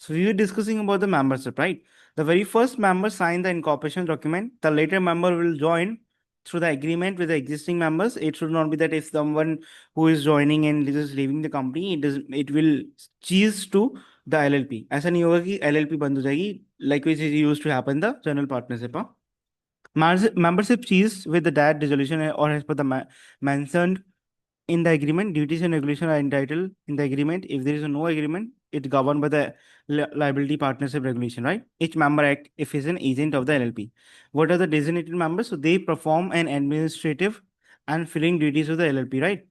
So we were discussing about the membership, right? The very first member sign the incorporation document. The later member will join through the agreement with the existing members. It should not be that if someone who is joining and is leaving the company, it will cease to the LLP. ऐसा नहीं होगा कि LLP बंद हो जाएगी, like which is used to happen the general partnership. Huh? Membership cease with the direct dissolution or as per the mentioned in the agreement. Duties and regulation are entitled in the agreement. If there is no agreement, it's governed by the liability partnership regulation, right? Each member act if is an agent of the LLP. What are the designated members? So they perform an administrative and filling duties of the LLP, right?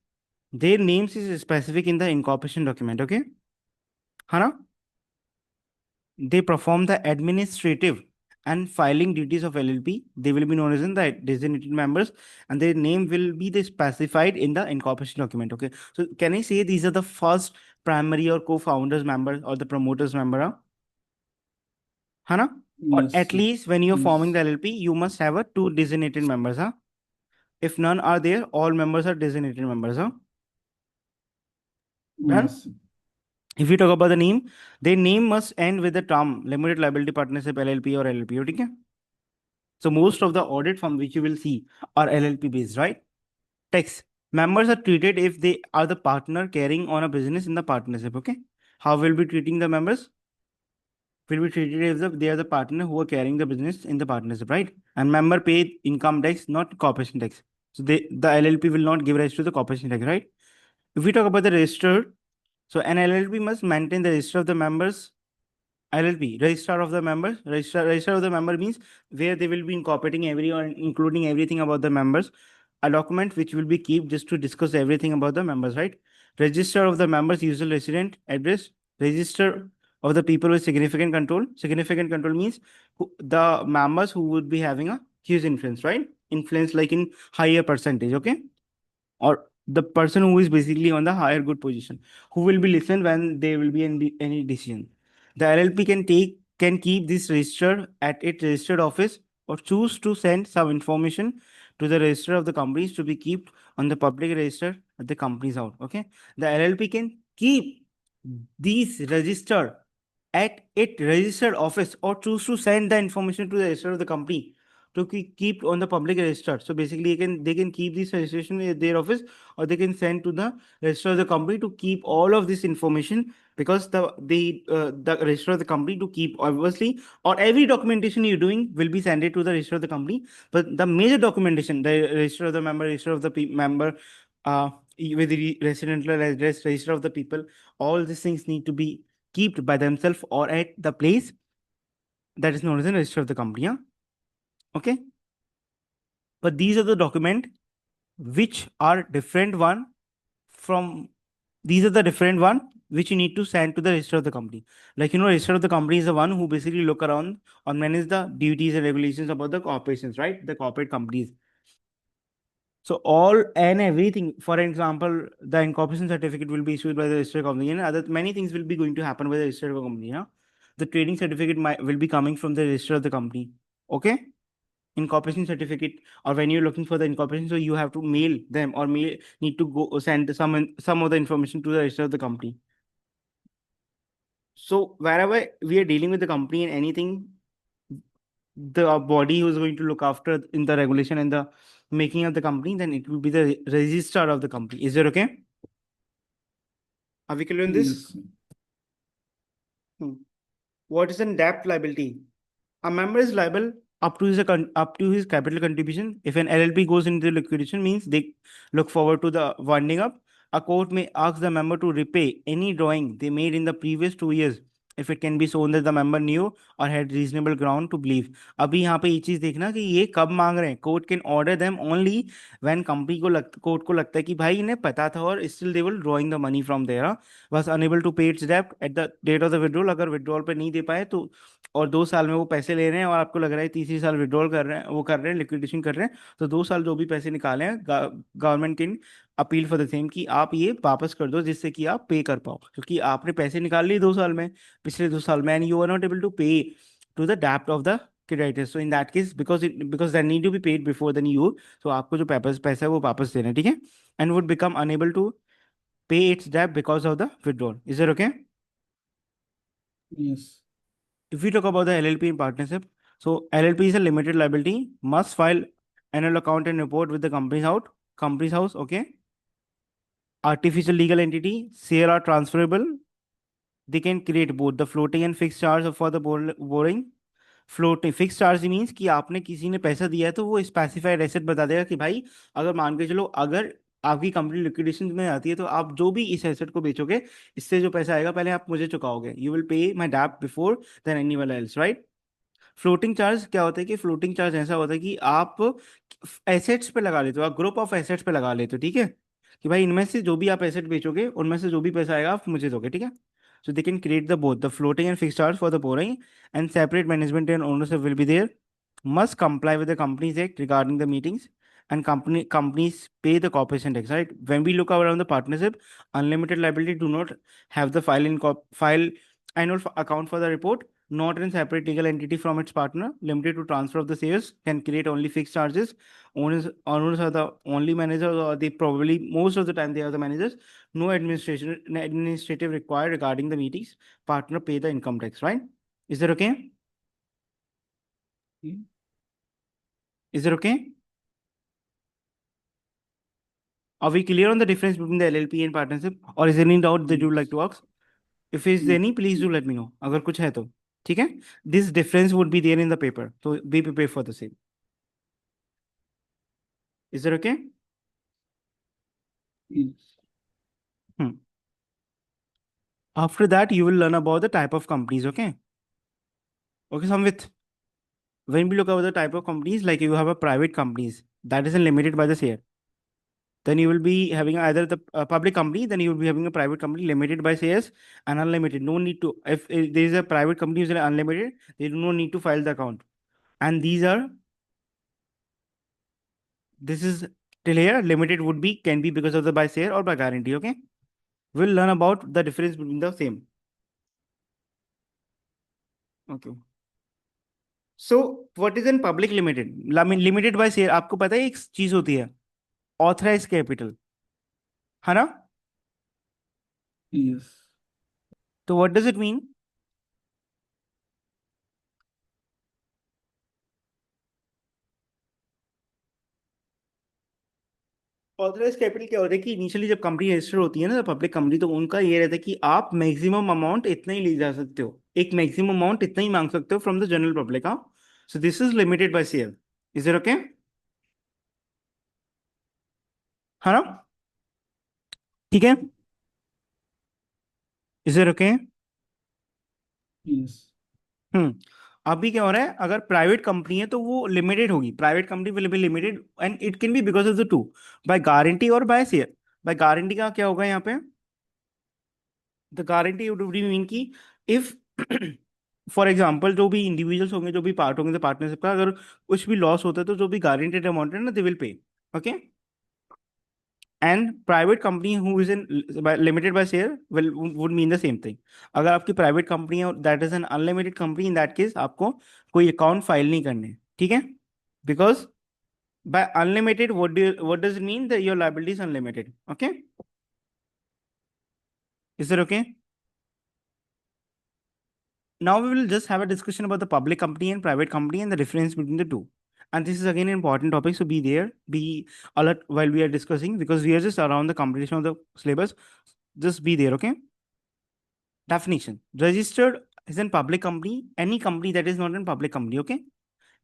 Their names is specific in the incorporation document, okay? Hana? They perform the administrative and filing duties of LLP. They will be known as in the designated members, and their name will be the specified in the incorporation document. Okay. So can I say these are the first primary or co-founders member or the promoters member? Hana? Or at Yes. least when you're forming the Yes. LLP, you must have a two designated members. Huh? If none are there, all members are designated members. Huh? Done? Yes. If you talk about the name, their name must end with the term limited liability partnership LLP or LLP. Okay. So most of the audit firm which you will see are LLP based, right? Text. Members are treated if they are the partner carrying on a business in the partnership. Okay. How will be treating the members? Will be treated if they are the partner who are carrying the business in the partnership, right? And member pay income tax, not corporation tax. So the LLP will not give rise to the corporation tax, right? If we talk about the register, so an LLP must maintain the register of the members. LLP, registrar of the members. Register of the member means where they will be incorporating including everything about the members. A document which will be kept just to discuss everything about the members, right? Register of the members, usual resident address. Register of the people with significant control. Significant control means the members who would be having a huge influence, right? Influence like in higher percentage, okay? Or the person who is basically on the higher good position, who will be listened when there will be any decision. The LLP can keep this registered at its registered office or choose to send some information to the register of the companies to be kept on the public register at the companies out. Okay, the LLP can keep these registered at its registered office or choose to send the information to the register of the company to keep on the public register. So basically, they can keep this registration at their office, or they can send to the register of the company to keep all of this information, because the register of the company to keep obviously, or every documentation you're doing will be sent it to the register of the company. But the major documentation, the register of the member, register of the member, with the residential address, register of the people, all these things need to be kept by themselves or at the place that is known as the register of the company. Yeah? Okay. But these are the document which are different one from these are the different one which you need to send to the register of the company. Like, register of the company is the one who basically look around or manage the duties and regulations about the corporations, right? The corporate companies. So all and everything, for example, the incorporation certificate will be issued by the registered company, and other many things will be going to happen with the registered company. Yeah? The trading certificate will be coming from the register of the company. Okay. Incorporation certificate, or when you're looking for the incorporation, so you have to mail them or need to go send some of the information to the register of the company. So wherever we are dealing with the company and anything, the body who is going to look after in the regulation and the making of the company, then it will be the registrar of the company. Is it okay? Are we clear on this? Yes. What is a debt liability? A member is liable up to his capital contribution. If an LLP goes into liquidation, means they look forward to the winding up. A court may ask the member to repay any drawing they made in the previous 2 years if it can be shown that the member knew or had reasonable ground to believe. अभी यहाँ पे ये चीज देखना कि ये कब मांग रहे हैं. Court can order them only when company court को लगता है कि भाई इन्हें पता था और still they will drawing the money from there, was unable to pay its debt at the date of the withdrawal. अगर विड्रॉल पे नहीं दे पाए तो, और 2 साल में वो पैसे ले रहे हैं और आपको लग रहा है तीसरी साल विड्रॉल कर रहे हैं, वो कर रहे हैं लिक्विडेशन कर रहे हैं, तो 2 साल जो भी पैसे निकाले हैं government can appeal for the same कि आप ये वापस कर दो जिससे कि आप पे कर पाओ, क्योंकि आपने पैसे निकाल लिए 2 साल में, पिछले 2 साल में, and you are not able to pay to the डेप्ट of the creditor. So in that case because that need to be paid before then you, तो आपको जो पैसा है वो वापस देना है. ठीक है. And would become unable to pay its debt because of the withdrawal. Is it okay? Yes. If we talk about the LLP in partnership, so LLP is a limited liability, must file annual account and report with the company's house, okay? Artificial legal entity, share are transferable. They can create both the floating and fixed charge for the borrowing. Floating fix charge means कि आपने किसी ने पैसा दिया है तो वो specified asset बता देगा कि भाई अगर मान के चलो अगर आपकी कंपनी लिक्विडेशन में आती है तो आप जो भी इस एसेट को बेचोगे इससे जो पैसा आएगा पहले आप मुझे चुकाओगे you will pay my debt before then anyone else right floating charge क्या होता है कि फ्लोटिंग चार्ज ऐसा होता है कि आप एसेट्स पे लगा लेते हो आप ग्रुप ऑफ एसेट्स पे लगा लेते हो ठीक है कि भाई इनमें से जो भी आप एसेट बेचोगे उनमें से जो भी पैसा आएगा आप मुझे दोगे ठीक है so they can create the both the floating and fixed charge for the borrowing and separate management and ownership will be there must comply with the companies act regarding the meetings and companies pay the corporation tax right when we look around the partnership unlimited liability do not have the file annual account for the report not in separate legal entity from its partner limited to transfer of the shares can create only fixed charges owners are the only managers or they probably most of the time they are the managers no administrative required regarding the meetings partner pay the income tax right is that okay Yeah. is that okay are we clear on the difference between the LLP and partnership or is there any doubt that you would like Yes. to ask if is No. any please do let me know अगर कुछ है तो ठीक है this difference would be there in the paper so be prepared for the same is that okay Yes. hmm. After that you will learn about the type of companies okay okay Samvit when we look about the type of companies like you have a private companies that isn't limited by the share then you will be having either the public company then you will be having a private company limited by shares and unlimited no need to if there is a private company which is unlimited they do not need to file the account and these are this is till here limited would be can be because of the by share or by guarantee okay we'll learn about the difference between the same okay so what is in public limited limited by share आपको पता है एक चीज होती है authorise capital है ना Yes. तो what does it mean authorize capital क्या होता है कि इनिशियली जब कंपनी रजिस्टर होती है ना पब्लिक कंपनी तो उनका ये रहता है कि आप मैक्सिमम अमाउंट इतना ही ले जा सकते हो एक मैक्सिमम अमाउंट इतना ही मांग सकते हो फ्रॉम द जनरल पब्लिक हाँ so this is limited by share is it okay है ना ठीक है इज इट ओके Yes. हम्म अभी क्या हो रहा है अगर प्राइवेट कंपनी है तो वो लिमिटेड होगी private company will be limited and it can be because of the two by guarantee और बाय शेयर बाय गारंटी का क्या होगा यहाँ पे द गारंटी वुड मीन की इफ फॉर एग्जाम्पल जो भी इंडिविजुअल्स होंगे जो भी पार्ट होंगे पार्टनरशिप का अगर कुछ भी लॉस होता है तो जो भी गारंटेड अमाउंट है ना they will pay okay and private company who is in limited by share will would mean the same thing अगर आपकी प्राइवेट कंपनी है that is an unlimited company in that case आपको कोई account file नहीं करने ठीक है because by unlimited what does it mean that your liability is unlimited okay is it okay now we will just have a discussion about the public company and private company and the difference between the two and this is again an important topic so be there be alert while we are discussing because we are just around the completion of the syllabus just be there okay definition registered is a public company any company that is not a public company okay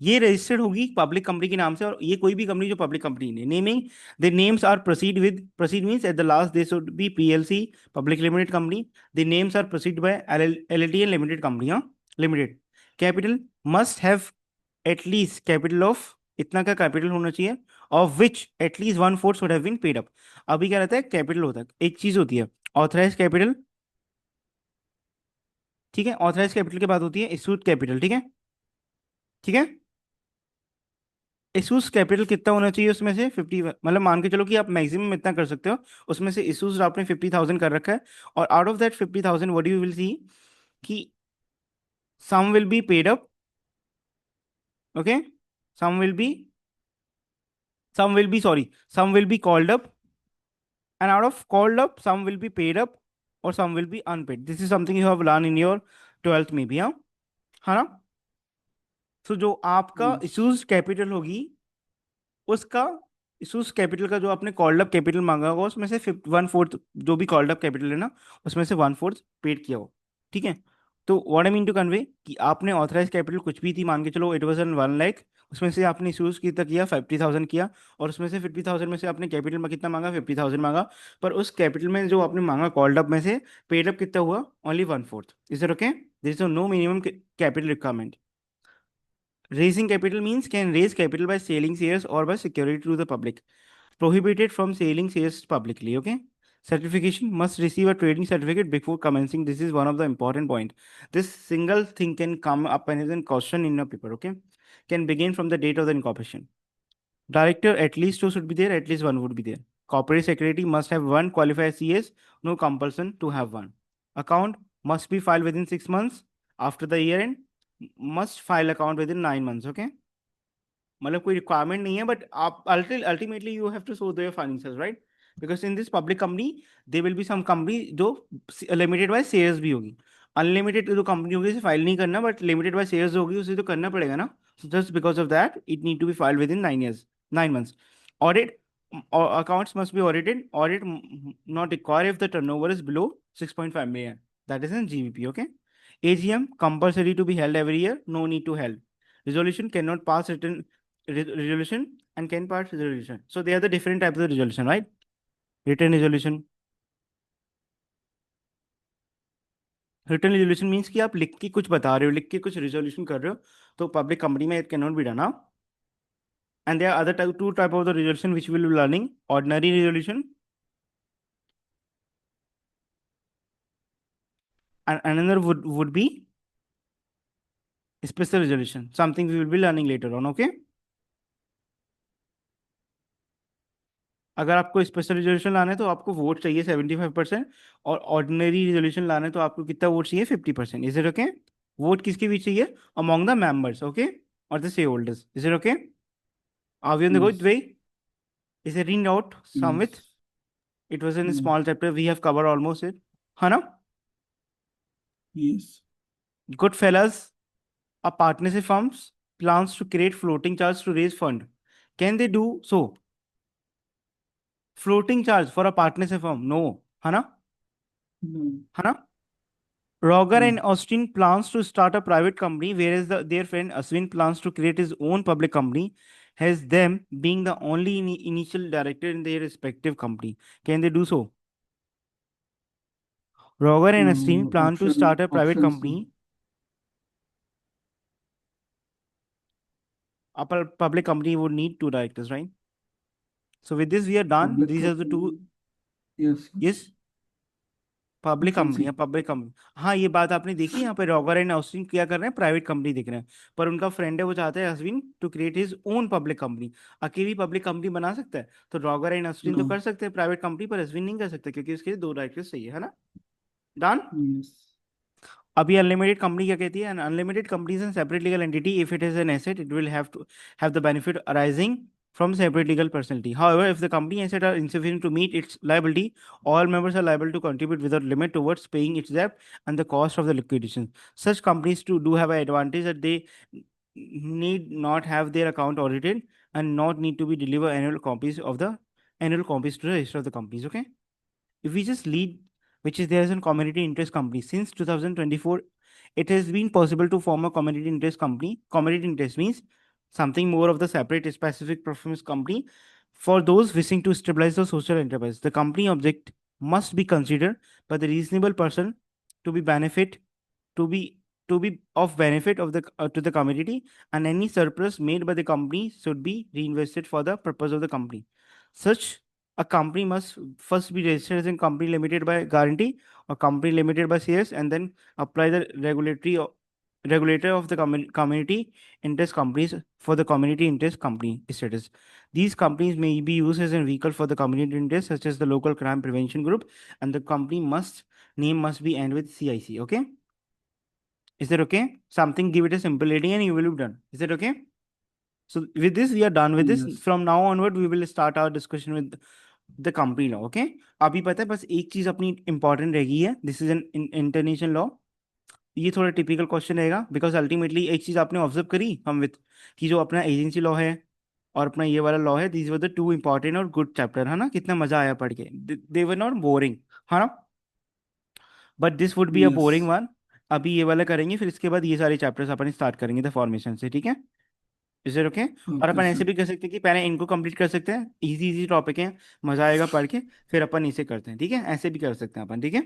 ये registered होगी public company के नाम से और ये कोई भी company जो पब्लिक कंपनी ने naming the names are proceed means at the last they should be PLC public limited company the names are proceed by LLT and limited company हाँ limited capital must have at least capital of इतना का capital होना चाहिए of which at least one fourth should have been paid up अभी क्या रहता है capital होता है एक चीज होती है ऑथराइज कैपिटल ठीक है ऑथराइज कैपिटल के बाद होती है इशूड कैपिटल ठीक है ठीक है इशूज कैपिटल कितना होना चाहिए उसमें से 50 मतलब मान के चलो कि आप मैक्सिमम इतना कर सकते हो उसमें से इशूज आपने 50,000 कर रखा है और out of that 50,000 what you will see कि some will be paid up okay some will be some will be sorry some will be called up and out of called up some will be paid up or some will be unpaid. This is something you have learned in your 12th में भी, हाँ, है ना? So जो आपका Yes. Issues capital होगी, उसका issues capital का जो आपने कॉल्ड अप कैपिटल मांगा होगा, उसमें से 1/4 जो भी कॉल्ड अप कैपिटल है ना, उसमें से 1/4 पेड किया हो, ठीक है? तो what I mean to convey कि आपने ऑथराइज कैपिटल कुछ भी थी, मान के चलो इट वाज एन 1 लाख, उसमें से आपने इश्यूज कितना किया, 50,000 किया, और उसमें से 50,000 में से आपने कैपिटल में कितना मांगा, 50,000 मांगा, पर उस कैपिटल में जो आपने मांगा कॉल्ड अप में से पेड अप कितना हुआ, only 1/4. Is it okay? This is no minimum capital requirement. Raising capital means can raise capital by selling shares or by security to the public. Prohibited from selling shares publicly. Okay. Certification must receive a trading certificate before commencing. This is one of the important point. This single thing can come up as a question in a paper. Okay. Can begin from the date of the incorporation. Director at least two should be there. At least one would be there. Corporate secretary must have one qualified CS. No compulsion to have one. Account must be filed within 6 months after the year end. Must file account within 9 months. Okay. मतलब कोई requirement नहीं है, but आप ultimately you have to show their financials, right? Because in this public company they will be some company जो limited by shares भी होगी. Unlimited जो company होगी उसे फाइल नहीं करना, बट लिमिटेड बाय शेयर्स होगी उसे तो करना पड़ेगा ना. Just because of that it need to be filed within 9 years, 9 months. Audit, accounts must be audited. Audit not required if the turnover is below 6.5 million. That is in GBP. Okay. AGM compulsory to be held every year. No need to held. Resolution cannot pass written resolution and can pass resolution. So they are the different types of resolution, right? Written resolution. Written resolution means कि आप लिख के कुछ बता रहे हो, लिख के कुछ resolution कर रहे हो, तो public company में it cannot be done. Huh? And there are other two type of the resolution which we will be learning. Ordinary resolution and another would be special resolution. Something we will be learning later on. Okay. अगर आपको special resolution लाना है तो आपको vote चाहिए 75%, और ordinary resolution लाना है तो आपको कितना वोट चाहिए, 50%. Is it okay? वोट किसके बीच चाहिए, अमॉन्ग द मेंबर्स. ओके. और the share holders. Is it okay? Are we on the good Yes. Way? Is it read out some with? Yes. It was in Mm. Small chapter, we have cover almost it, है ना? Yes. Good fellers, a partnership firms plans to create floating charge to raise fund. Can they do so? Floating charge for a partnership firm? No. है ना? No. है ना? Roger No. and Austin plans to start a private company, whereas their friend Ashwin plans to create his own public company, has them being the only initial director in their respective company. Can they do so? Roger and Ashwin plan to start a private Option C. company, a public company would need two directors, right? So with this, we are done. Public These are the two. company. Yes. Yes. Yes, public Option company है, C. Public company. हाँ, ये बात आपने देखी, यहाँ पे Roger and Ashwin क्या कर रहे हैं, प्राइवेट कंपनी दिख रहे हैं, पर उनका फ्रेंड है वो चाहता है Ashwin to create his own public company. अकेली पब्लिक कंपनी बना सकता है तो रॉगर एंड अश्विन तो No. कर सकते हैं प्राइवेट कंपनी, पर अश्विन नहीं कर सकते क्योंकि उसके लिए दो डायरेक्टर्स चाहिए, है ना? डन. Yes. अभी अनलिमिटेड कंपनी क्या कहती है, unlimited company is an separate legal entity. If it is an asset it will have the benefit arising from separate legal personality. However, if the company assets are insufficient to meet its liability, all members are liable to contribute without limit towards paying its debt and the cost of the liquidation. Such companies too do have an advantage that they need not have their account audited and not need to be deliver annual copies to the rest of the companies. Okay. If we just lead, which is there is a community interest company since 2024, it has been possible to form a community interest company. Community interest means something more of the separate specific performance company for those wishing to stabilize the social enterprise. The company object must be considered by the reasonable person to be benefit to be to be of benefit of the to the community, and any surplus made by the company should be reinvested for the purpose of the company. Such a company must first be registered as a company limited by guarantee or company limited by shares, and then apply the regulator of the community interest companies for the community interest company status. These companies may be used as a vehicle for the community interest, such as the local crime prevention group, and the company name must be end with CIC. Okay. Is that okay? Something, give it a simple rating and you will be done. Is that okay? So with this, we are done with this. Yes. From now onward, we will start our discussion with the company law. Okay, अभी पता है बस एक चीज अपनी important रहेगी है, this is an international law. ये थोड़ा टिपिकल क्वेश्चन रहेगा, बिकॉज अल्टीमेटली एक चीज आपने ऑब्जर्व करी हम विथ, कि जो अपना एजेंसी लॉ है और अपना ये वाला लॉ है, these were the two important और गुड चैप्टर, है ना? कितना मजा आया पढ़ के, दे वर नॉट बोरिंग, है ना? But this would be a boring Yes. One. अभी ये वाला करेंगे, फिर इसके बाद ये सारे चैप्टर्स अपन स्टार्ट करेंगे द फॉर्मेशन से, ठीक है? Is it okay? और Okay, अपन ऐसे sir. भी कर सकते हैं कि पहले इनको कंप्लीट कर सकते हैं, इजी इजी टॉपिक है, मजा आएगा पढ़ के, फिर अपन इसे करते हैं, ठीक है? ऐसे भी कर सकते हैं अपन, ठीक है?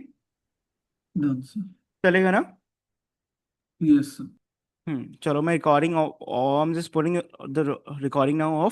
Done, sir. चलेगा ना? Yes, sir. चलो, मैं recording, I am just putting the recording now of.